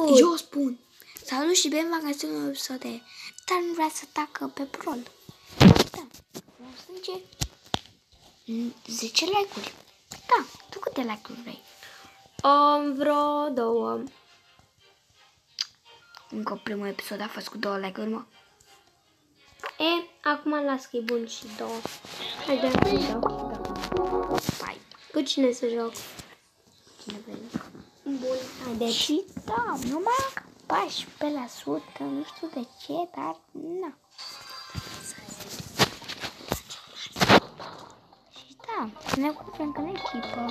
Eu spun. Salut și bine v-am găsit un episod de Dar nu vrea să tacă pe Brawl. Da. Vreau să încerc 10 like-uri. Da. Tu câte like-uri vrei? Vreo 2. Încă primul episod a fost cu 2 like-uri, mă. Acum las că e bun și 2. Haide, da. Hai. Cu cine să joc? Cine vrei? Bun, haide. Și da, numai 14%, nu știu de ce, dar na. Și da, ne cupăm în echipă.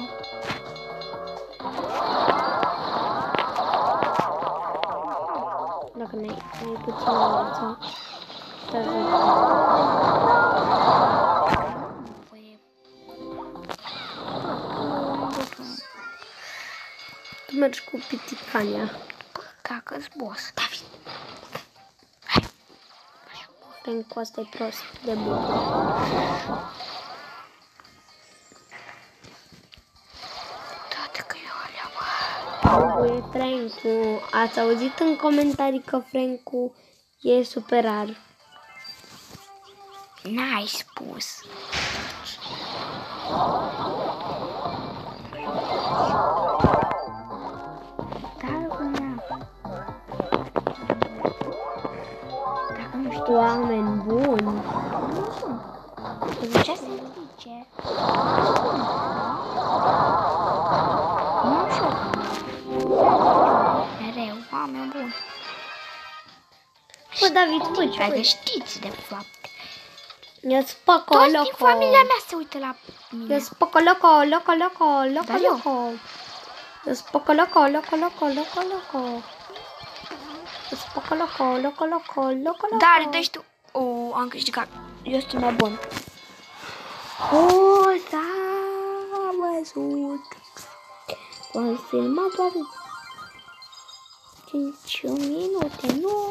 Dacă n-ai puțin viață, să joc. Tu mergi cu Piticania. Cacă-s boss. David. Frank, asta e prost de bun. Toate că eu alea, bă. E Francu. Ați auzit în comentarii că Francu e super rar. N-ai spus. Dacă nu știu, Oameni buni. nu sunt. De ce se zice? Nu știu. Mereu, oameni buni. Bă, David, fugi, Dacă fugi. știți, de fapt. Eu-s poco, Toți din loco. familia mea se uită la mine. Eu-s poco, loco, loco, loco, loco, Da, eu. loco. Eu-s poco, loco, loco, loco, loco, loco. Eu-s poco, loco, loco, loco, loco, loco. Dar, deci tu... Oh, am câștigat. Eu sunt mai bun. S-a văzut. Am filmat doar 5 minute, nu?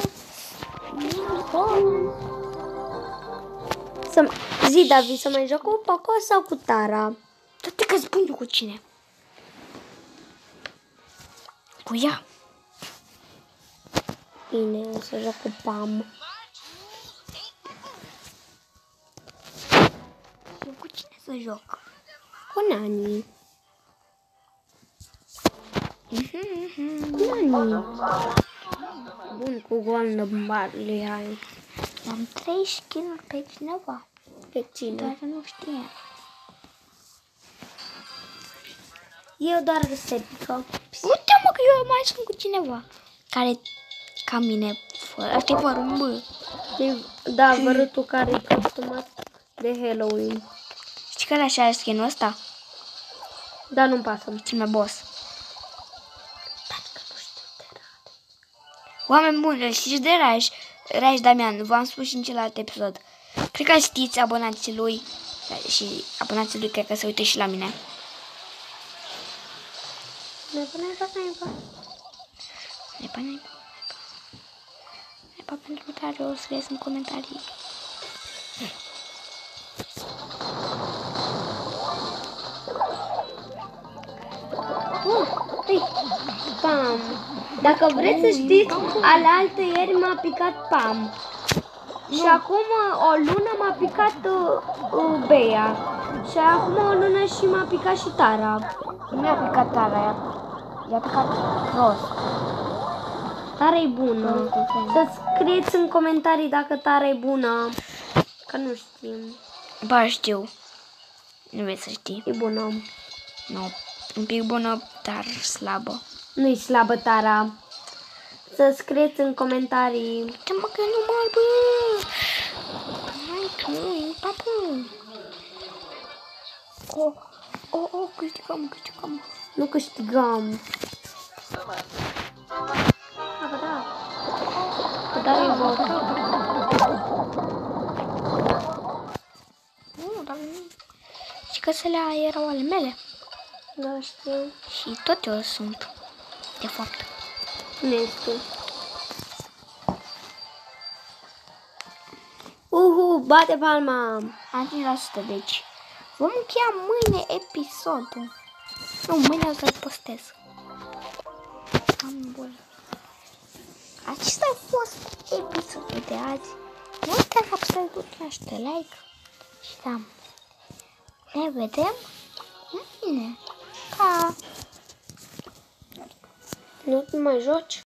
Zi, David, să mai joc cu Poco sau cu Tara? Toate că spun eu cu cine. Cu ea. Bine, o să joc cu Pam. Eu cu cine să joc? Cu Nani. Nani. Bun, cu Golden Barley, hai. Am 3 skin-uri pe cineva. Pe cine? Dar nu știe. Eu doar Sepica. Uite-mă că eu mai sunt cu cineva. Care ca mine. Asta e părul, bă. Da, vărâtul care e costumat de Halloween. Știi care așa are skin-ul ăsta? Dar nu-mi pasă. Cine boss. Oameni buni, îl știți de Raj Damian, v-am spus și în celălalt episod. Cred că știți abonații lui și abonații lui cred că se uită și la mine. Nepa pentru tare o scrieți în comentarii. Pam. Dacă vreți să știți, alaltă ieri m-a picat Pam. Și acum o lună m-a picat Bea. Și acum o lună și m-a picat și Tara. Nu i-a picat Tara, i-a picat Rost. Tara e bună. Să scrieți în comentarii dacă Tara e bună. Că nu știm. Ba, știu. Nu vrei să știi. E bună. Nu, un pic bună, dar slabă. Nu-i slabă Tara. Să scrieți în comentarii. Uite-mă că nu mă bă! Hai tu, papu! Câștigăm. Nu câștigăm. Da. Dar e vot. Nu, dar nu. Și căsele erau ale mele. Da, știu. Și tot eu sunt, de fapt. Nu este. Bate palma. Am 5%, deci vom încheia mâine episodul. Nu, mâine o să-l postez. Am bol. acesta a fost episodul de azi. Nu uitați să apăsați butonul de like și da, ne vedem mâine. Pa! Nu mai joci?